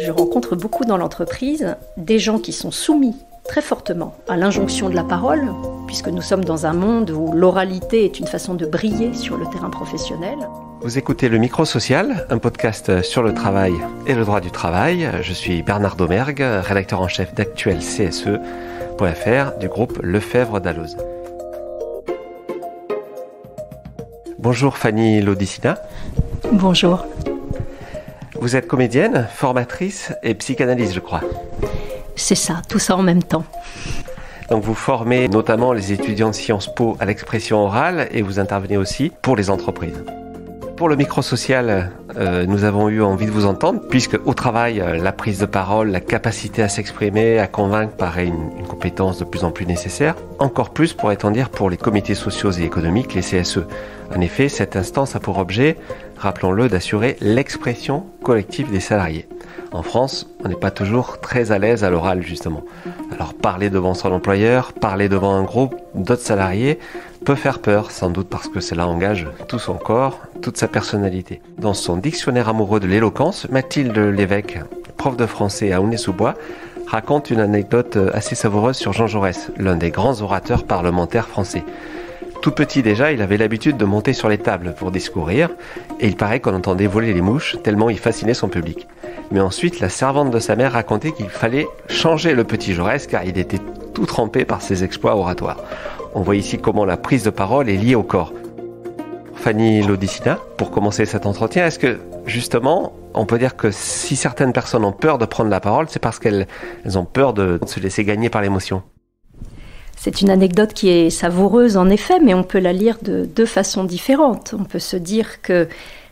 Je rencontre beaucoup dans l'entreprise des gens qui sont soumis très fortement à l'injonction de la parole, puisque nous sommes dans un monde où l'oralité est une façon de briller sur le terrain professionnel. Vous écoutez Le Micro Social, un podcast sur le travail et le droit du travail. Je suis Bernard Domergue, rédacteur en chef d'Actuel CSE.fr du groupe Lefebvre d'Alloz. Bonjour Fanny Lodicina. Bonjour. Vous êtes comédienne, formatrice et psychanalyste, je crois. C'est ça, tout ça en même temps. Donc vous formez notamment les étudiants de Sciences Po à l'expression orale et vous intervenez aussi pour les entreprises. Pour le micro-social, nous avons eu envie de vous entendre, puisque au travail, la prise de parole, la capacité à s'exprimer, à convaincre paraît une compétence de plus en plus nécessaire. Encore plus, pourrait-on dire, pour les comités sociaux et économiques, les CSE. En effet, cette instance a pour objet, rappelons-le, d'assurer l'expression collective des salariés. En France, on n'est pas toujours très à l'aise à l'oral, justement. Alors parler devant son employeur, parler devant un groupe d'autres salariés, peut faire peur, sans doute parce que cela engage tout son corps, toute sa personnalité. Dans son dictionnaire amoureux de l'éloquence, Mathilde Lévesque, prof de français à Aulnay-sous-Bois, raconte une anecdote assez savoureuse sur Jean Jaurès, l'un des grands orateurs parlementaires français. Tout petit déjà, il avait l'habitude de monter sur les tables pour discourir, et il paraît qu'on entendait voler les mouches, tellement il fascinait son public. Mais ensuite, la servante de sa mère racontait qu'il fallait changer le petit Jaurès, car il était tout trempé par ses exploits oratoires. On voit ici comment la prise de parole est liée au corps. Fanny Lodicina, pour commencer cet entretien, est-ce que, justement, on peut dire que si certaines personnes ont peur de prendre la parole, c'est parce qu'elles ont peur de se laisser gagner par l'émotion ? C'est une anecdote qui est savoureuse en effet, mais on peut la lire de deux façons différentes. On peut se dire que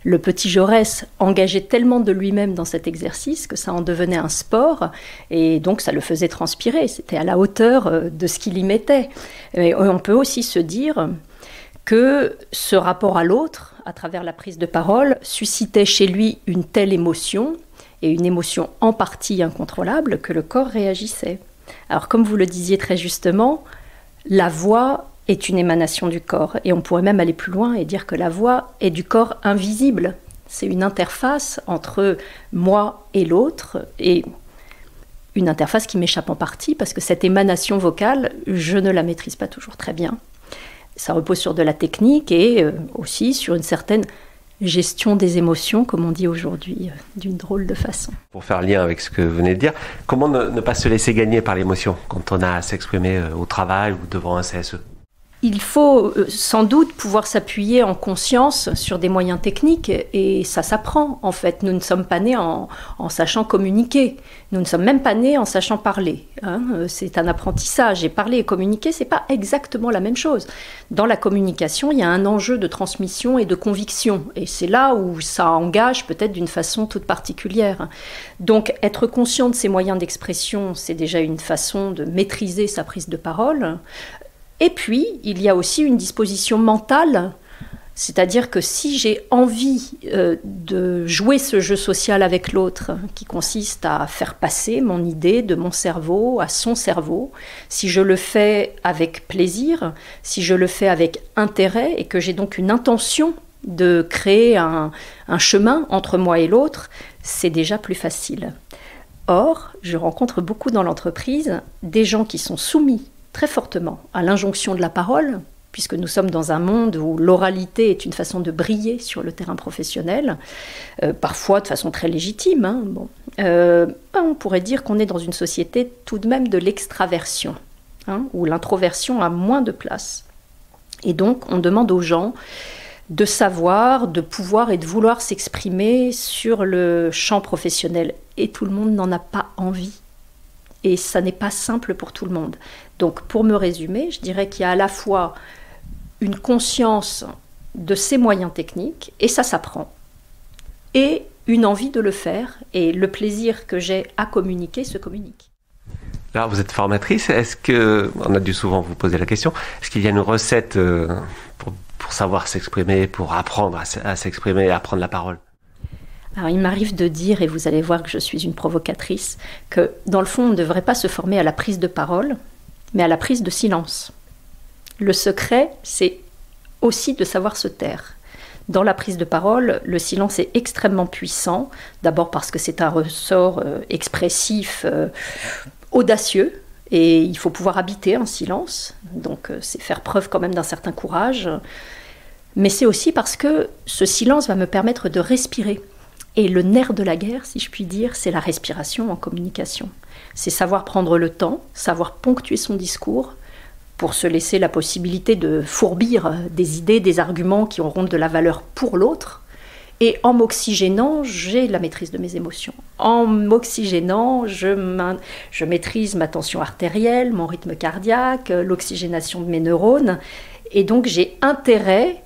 le petit Jaurès engageait tellement de lui-même dans cet exercice que ça en devenait un sport et donc ça le faisait transpirer. C'était à la hauteur de ce qu'il y mettait. Et on peut aussi se dire que ce rapport à l'autre, à travers la prise de parole, suscitait chez lui une telle émotion, et une émotion en partie incontrôlable, que le corps réagissait. Alors comme vous le disiez très justement, la voix est une émanation du corps. Et on pourrait même aller plus loin et dire que la voix est du corps invisible. C'est une interface entre moi et l'autre, et une interface qui m'échappe en partie, parce que cette émanation vocale, je ne la maîtrise pas toujours très bien. Ça repose sur de la technique et aussi sur une certaine gestion des émotions, comme on dit aujourd'hui, d'une drôle de façon. Pour faire lien avec ce que vous venez de dire, comment ne pas se laisser gagner par l'émotion quand on a à s'exprimer au travail ou devant un CSE ? Il faut sans doute pouvoir s'appuyer en conscience sur des moyens techniques et ça s'apprend en fait. Nous ne sommes pas nés en sachant communiquer, nous ne sommes même pas nés en sachant parler. C'est un apprentissage et parler et communiquer, c'est pas exactement la même chose. Dans la communication, il y a un enjeu de transmission et de conviction et c'est là où ça engage peut-être d'une façon toute particulière. Donc être conscient de ces moyens d'expression, c'est déjà une façon de maîtriser sa prise de parole. Et puis, il y a aussi une disposition mentale, c'est-à-dire que si j'ai envie de jouer ce jeu social avec l'autre, qui consiste à faire passer mon idée de mon cerveau à son cerveau, si je le fais avec plaisir, si je le fais avec intérêt, et que j'ai donc une intention de créer un chemin entre moi et l'autre, c'est déjà plus facile. Or, je rencontre beaucoup dans l'entreprise des gens qui sont soumis très fortement à l'injonction de la parole, puisque nous sommes dans un monde où l'oralité est une façon de briller sur le terrain professionnel, parfois de façon très légitime. On pourrait dire qu'on est dans une société tout de même de l'extraversion, où l'introversion a moins de place. Et donc, on demande aux gens de savoir, de pouvoir et de vouloir s'exprimer sur le champ professionnel. Et tout le monde n'en a pas envie. Et ça n'est pas simple pour tout le monde. Donc, pour me résumer, je dirais qu'il y a à la fois une conscience de ces moyens techniques, et ça s'apprend, et une envie de le faire, et le plaisir que j'ai à communiquer se communique. Là, vous êtes formatrice, est-ce que, on a dû souvent vous poser la question, est-ce qu'il y a une recette pour savoir s'exprimer, pour apprendre à s'exprimer, à prendre la parole ? Alors, il m'arrive de dire, et vous allez voir que je suis une provocatrice, que dans le fond, on ne devrait pas se former à la prise de parole, mais à la prise de silence. Le secret, c'est aussi de savoir se taire. Dans la prise de parole, le silence est extrêmement puissant, d'abord parce que c'est un ressort expressif audacieux, et il faut pouvoir habiter en silence, donc c'est faire preuve quand même d'un certain courage, mais c'est aussi parce que ce silence va me permettre de respirer. Et le nerf de la guerre, si je puis dire, c'est la respiration en communication. C'est savoir prendre le temps, savoir ponctuer son discours, pour se laisser la possibilité de fourbir des idées, des arguments qui auront de la valeur pour l'autre. Et en m'oxygénant, j'ai la maîtrise de mes émotions. En m'oxygénant, je maîtrise ma tension artérielle, mon rythme cardiaque, l'oxygénation de mes neurones. Et donc j'ai intérêt,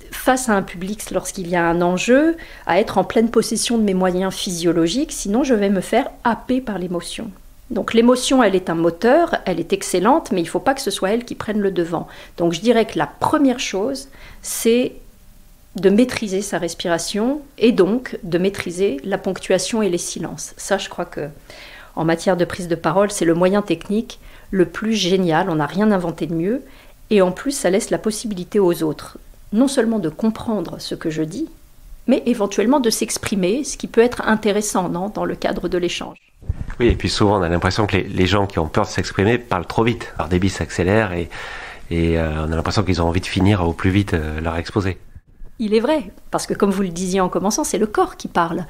face à un public lorsqu'il y a un enjeu, à être en pleine possession de mes moyens physiologiques, sinon je vais me faire happer par l'émotion. Donc l'émotion, elle est un moteur, elle est excellente, mais il ne faut pas que ce soit elle qui prenne le devant. Donc je dirais que la première chose, c'est de maîtriser sa respiration et donc de maîtriser la ponctuation et les silences. Ça, je crois que en matière de prise de parole, c'est le moyen technique le plus génial, on n'a rien inventé de mieux, et en plus, ça laisse la possibilité aux autres, non seulement de comprendre ce que je dis, mais éventuellement de s'exprimer, ce qui peut être intéressant dans le cadre de l'échange. Oui, et puis souvent on a l'impression que les gens qui ont peur de s'exprimer parlent trop vite. Leur débit s'accélère et on a l'impression qu'ils ont envie de finir au plus vite leur exposé. Il est vrai, parce que comme vous le disiez en commençant, c'est le corps qui parle.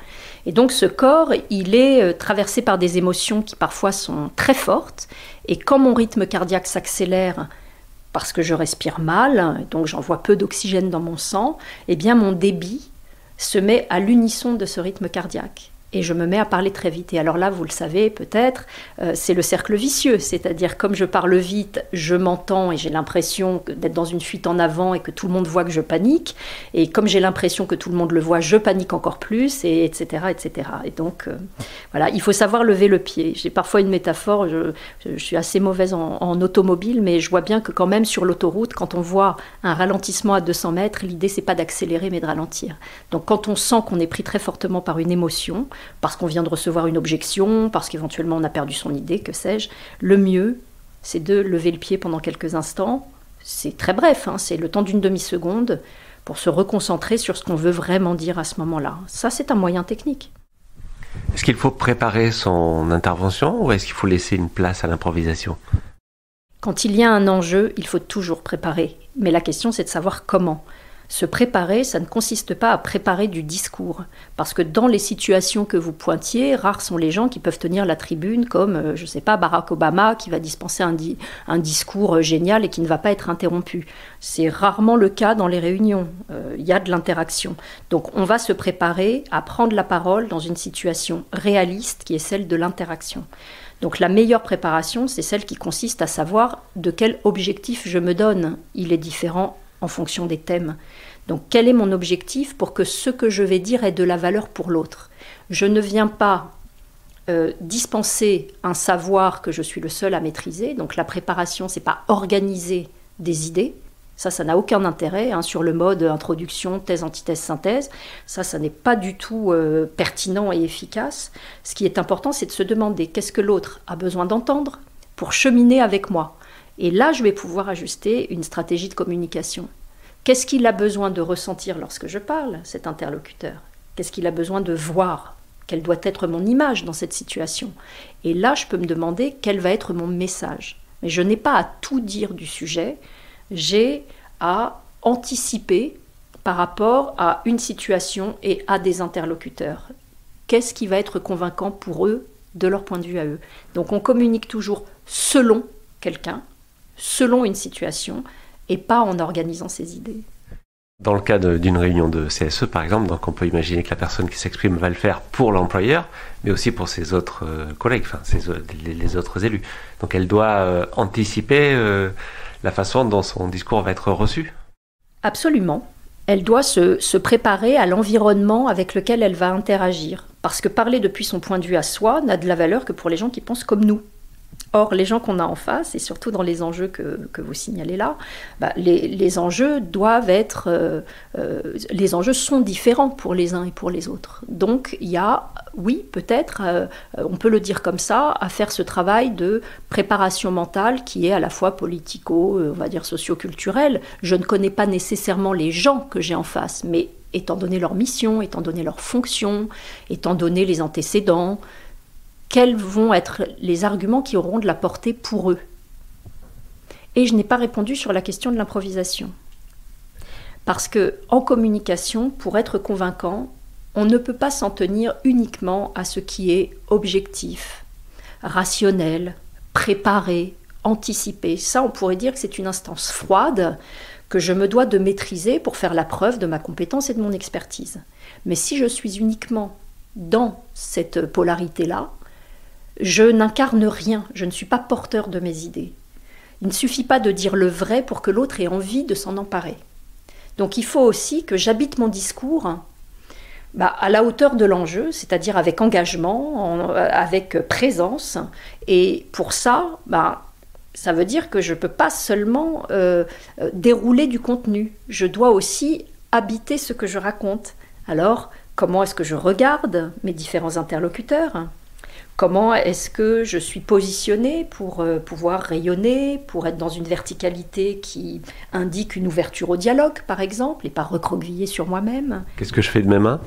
Et donc ce corps, il est traversé par des émotions qui parfois sont très fortes. Et quand mon rythme cardiaque s'accélère, parce que je respire mal, donc j'envoie peu d'oxygène dans mon sang, eh bien mon débit se met à l'unisson de ce rythme cardiaque. Et je me mets à parler très vite. Et alors là, vous le savez peut-être, c'est le cercle vicieux. C'est-à-dire, comme je parle vite, je m'entends et j'ai l'impression d'être dans une fuite en avant et que tout le monde voit que je panique. Et comme j'ai l'impression que tout le monde le voit, je panique encore plus, et etc., etc. Et donc, voilà, il faut savoir lever le pied. J'ai parfois une métaphore, je suis assez mauvaise en automobile, mais je vois bien que quand même sur l'autoroute, quand on voit un ralentissement à 200 mètres, l'idée, c'est pas d'accélérer, mais de ralentir. Donc, quand on sent qu'on est pris très fortement par une émotion, parce qu'on vient de recevoir une objection, parce qu'éventuellement on a perdu son idée, que sais-je, le mieux, c'est de lever le pied pendant quelques instants. C'est très bref, c'est le temps d'une demi-seconde pour se reconcentrer sur ce qu'on veut vraiment dire à ce moment-là. Ça, c'est un moyen technique. Est-ce qu'il faut préparer son intervention ou est-ce qu'il faut laisser une place à l'improvisation ? Quand il y a un enjeu, il faut toujours préparer. Mais la question, c'est de savoir comment. Se préparer, ça ne consiste pas à préparer du discours. Parce que dans les situations que vous pointiez, rares sont les gens qui peuvent tenir la tribune comme, je ne sais pas, Barack Obama qui va dispenser un discours génial et qui ne va pas être interrompu. C'est rarement le cas dans les réunions. Il y a de l'interaction. Donc on va se préparer à prendre la parole dans une situation réaliste qui est celle de l'interaction. Donc la meilleure préparation, c'est celle qui consiste à savoir de quel objectif je me donne. Il est différent en fonction des thèmes. Donc quel est mon objectif pour que ce que je vais dire ait de la valeur pour l'autre ? Je ne viens pas dispenser un savoir que je suis le seul à maîtriser. Donc la préparation, c'est pas organiser des idées. Ça n'a aucun intérêt sur le mode introduction, thèse, antithèse, synthèse. Ça n'est pas du tout pertinent et efficace. Ce qui est important, c'est de se demander qu'est-ce que l'autre a besoin d'entendre pour cheminer avec moi. Et là, je vais pouvoir ajuster une stratégie de communication. Qu'est-ce qu'il a besoin de ressentir lorsque je parle, cet interlocuteur ? Qu'est-ce qu'il a besoin de voir ? Quelle doit être mon image dans cette situation ? Et là, je peux me demander quel va être mon message. Mais je n'ai pas à tout dire du sujet, j'ai à anticiper par rapport à une situation et à des interlocuteurs. Qu'est-ce qui va être convaincant pour eux, de leur point de vue à eux ? Donc on communique toujours selon quelqu'un, selon une situation, et pas en organisant ses idées. Dans le cas d'une réunion de CSE, par exemple, donc on peut imaginer que la personne qui s'exprime va le faire pour l'employeur, mais aussi pour ses autres collègues, les autres élus. Donc elle doit anticiper la façon dont son discours va être reçu. Absolument. Elle doit se préparer à l'environnement avec lequel elle va interagir. Parce que parler depuis son point de vue à soi n'a de la valeur que pour les gens qui pensent comme nous. Or, les gens qu'on a en face, et surtout dans les enjeux que vous signalez là, les enjeux doivent être... les enjeux sont différents pour les uns et pour les autres. Donc, il y a, oui, peut-être, on peut le dire comme ça, à faire ce travail de préparation mentale qui est à la fois politico, on va dire socio-culturel. Je ne connais pas nécessairement les gens que j'ai en face, mais étant donné leur mission, étant donné leur fonction, étant donné les antécédents, quels vont être les arguments qui auront de la portée pour eux? Et je n'ai pas répondu sur la question de l'improvisation. Parce qu'en communication, pour être convaincant, on ne peut pas s'en tenir uniquement à ce qui est objectif, rationnel, préparé, anticipé. Ça, on pourrait dire que c'est une instance froide que je me dois de maîtriser pour faire la preuve de ma compétence et de mon expertise. Mais si je suis uniquement dans cette polarité-là, je n'incarne rien, je ne suis pas porteur de mes idées. Il ne suffit pas de dire le vrai pour que l'autre ait envie de s'en emparer. Donc il faut aussi que j'habite mon discours à la hauteur de l'enjeu, c'est-à-dire avec engagement, avec présence. Et pour ça, ça veut dire que je ne peux pas seulement dérouler du contenu. Je dois aussi habiter ce que je raconte. Alors, comment est-ce que je regarde mes différents interlocuteurs ? Comment est-ce que je suis positionnée pour pouvoir rayonner, pour être dans une verticalité qui indique une ouverture au dialogue, par exemple, et pas recroquevillée sur moi-même? Qu'est-ce que je fais de mes mains?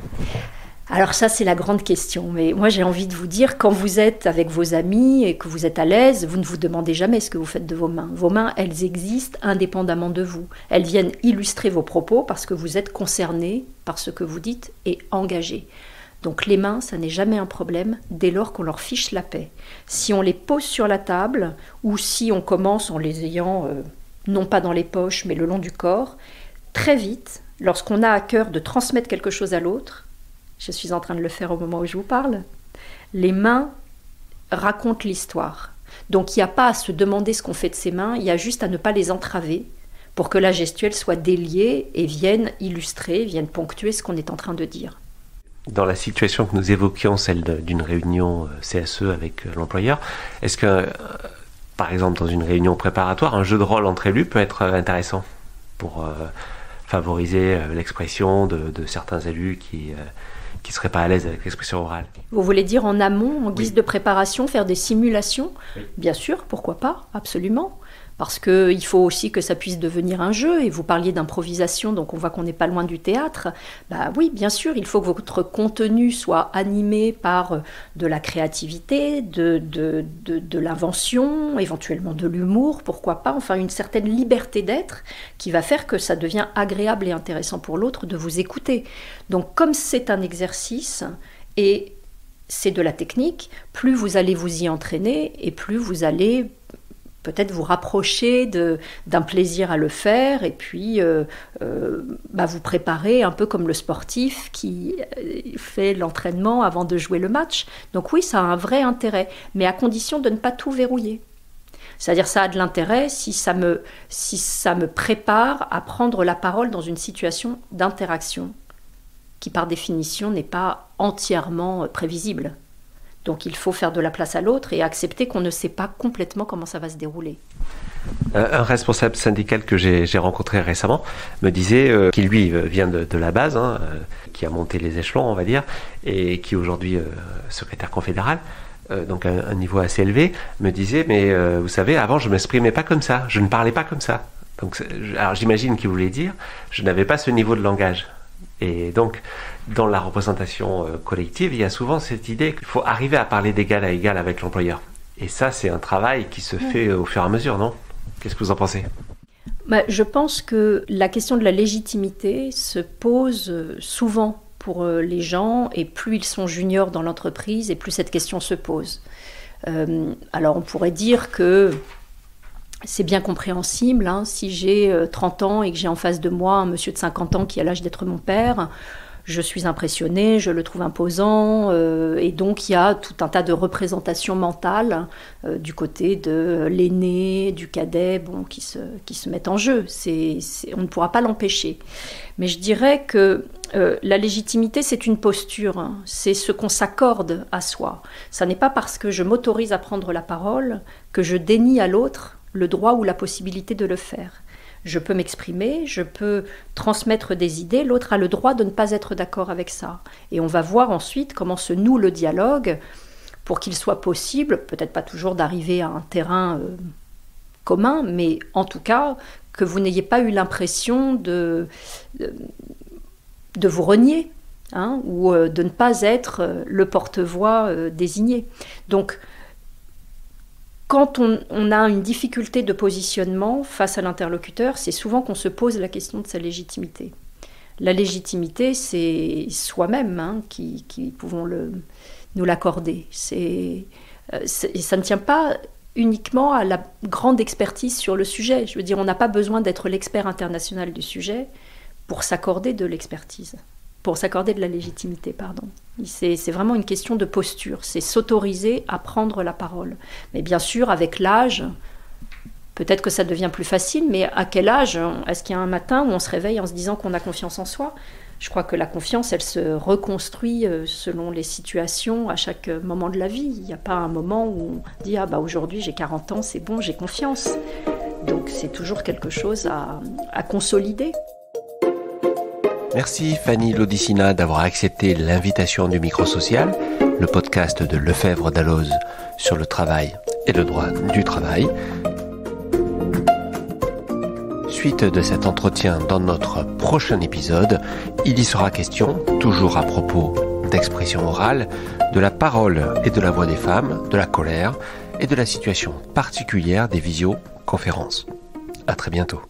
Alors ça, c'est la grande question. Mais moi, j'ai envie de vous dire, quand vous êtes avec vos amis et que vous êtes à l'aise, vous ne vous demandez jamais ce que vous faites de vos mains. Vos mains, elles existent indépendamment de vous. Elles viennent illustrer vos propos parce que vous êtes concerné par ce que vous dites et engagé. Donc les mains, ça n'est jamais un problème dès lors qu'on leur fiche la paix. Si on les pose sur la table ou si on commence en les ayant non pas dans les poches mais le long du corps, très vite, lorsqu'on a à cœur de transmettre quelque chose à l'autre, je suis en train de le faire au moment où je vous parle, les mains racontent l'histoire. Donc il n'y a pas à se demander ce qu'on fait de ses mains, il y a juste à ne pas les entraver pour que la gestuelle soit déliée et vienne illustrer, vienne ponctuer ce qu'on est en train de dire. Dans la situation que nous évoquions, celle d'une réunion CSE avec l'employeur, est-ce que, par exemple, dans une réunion préparatoire, un jeu de rôle entre élus peut être intéressant pour favoriser l'expression de certains élus qui ne seraient pas à l'aise avec l'expression orale? Vous voulez dire en amont, en guise de préparation, faire des simulations? Bien sûr, pourquoi pas, absolument. Parce qu'il faut aussi que ça puisse devenir un jeu, et vous parliez d'improvisation, donc on voit qu'on n'est pas loin du théâtre. Oui, bien sûr, il faut que votre contenu soit animé par de la créativité, de l'invention, éventuellement de l'humour, pourquoi pas, enfin une certaine liberté d'être qui va faire que ça devient agréable et intéressant pour l'autre de vous écouter. Donc comme c'est un exercice, et c'est de la technique, plus vous allez vous y entraîner, et plus vous allez peut-être vous rapprocher d'un plaisir à le faire et puis vous préparer un peu comme le sportif qui fait l'entraînement avant de jouer le match. Donc oui, ça a un vrai intérêt, mais à condition de ne pas tout verrouiller. C'est-à-dire ça a de l'intérêt si ça me prépare à prendre la parole dans une situation d'interaction qui par définition n'est pas entièrement prévisible. Donc il faut faire de la place à l'autre et accepter qu'on ne sait pas complètement comment ça va se dérouler. Un responsable syndical que j'ai rencontré récemment me disait qu'il lui vient de la base, qui a monté les échelons on va dire, et qui est aujourd'hui secrétaire confédéral, donc un niveau assez élevé, me disait mais vous savez avant je ne m'exprimais pas comme ça, je ne parlais pas comme ça. Donc, alors j'imagine qu'il voulait dire je n'avais pas ce niveau de langage. Et donc, dans la représentation collective, il y a souvent cette idée qu'il faut arriver à parler d'égal à égal avec l'employeur. Et ça, c'est un travail qui se fait au fur et à mesure, non? Qu'est-ce que vous en pensez? Je pense que la question de la légitimité se pose souvent pour les gens, et plus ils sont juniors dans l'entreprise, et plus cette question se pose. Alors, on pourrait dire que c'est bien compréhensible, si j'ai 30 ans et que j'ai en face de moi un monsieur de 50 ans qui a l'âge d'être mon père, je suis impressionnée, je le trouve imposant, et donc il y a tout un tas de représentations mentales du côté de l'aîné, du cadet, qui se mettent en jeu. On ne pourra pas l'empêcher. Mais je dirais que la légitimité, c'est une posture, hein. C'est ce qu'on s'accorde à soi. Ça n'est pas parce que je m'autorise à prendre la parole que je dénie à l'autre le droit ou la possibilité de le faire. Je peux m'exprimer, je peux transmettre des idées, l'autre a le droit de ne pas être d'accord avec ça. Et on va voir ensuite comment se noue le dialogue pour qu'il soit possible, peut-être pas toujours d'arriver à un terrain commun, mais en tout cas que vous n'ayez pas eu l'impression de vous renier, hein, ou de ne pas être le porte-voix désigné. Donc, quand on a une difficulté de positionnement face à l'interlocuteur, c'est souvent qu'on se pose la question de sa légitimité. La légitimité, c'est soi-même, hein, qui pouvons nous l'accorder. Et ça ne tient pas uniquement à la grande expertise sur le sujet. Je veux dire, on n'a pas besoin d'être l'expert international du sujet pour s'accorder de l'expertise, pour s'accorder de la légitimité, pardon. C'est vraiment une question de posture, c'est s'autoriser à prendre la parole. Mais bien sûr, avec l'âge, peut-être que ça devient plus facile, mais à quel âge? Est-ce qu'il y a un matin où on se réveille en se disant qu'on a confiance en soi? Je crois que la confiance, elle se reconstruit selon les situations à chaque moment de la vie. Il n'y a pas un moment où on dit « Ah bah aujourd'hui j'ai 40 ans, c'est bon, j'ai confiance ». Donc c'est toujours quelque chose à consolider. Merci Fanny Lodicina d'avoir accepté l'invitation du Microsocial, le podcast de Lefebvre Dalloz sur le travail et le droit du travail. Suite de cet entretien dans notre prochain épisode, il y sera question, toujours à propos d'expression orale, de la parole et de la voix des femmes, de la colère et de la situation particulière des visioconférences. À très bientôt.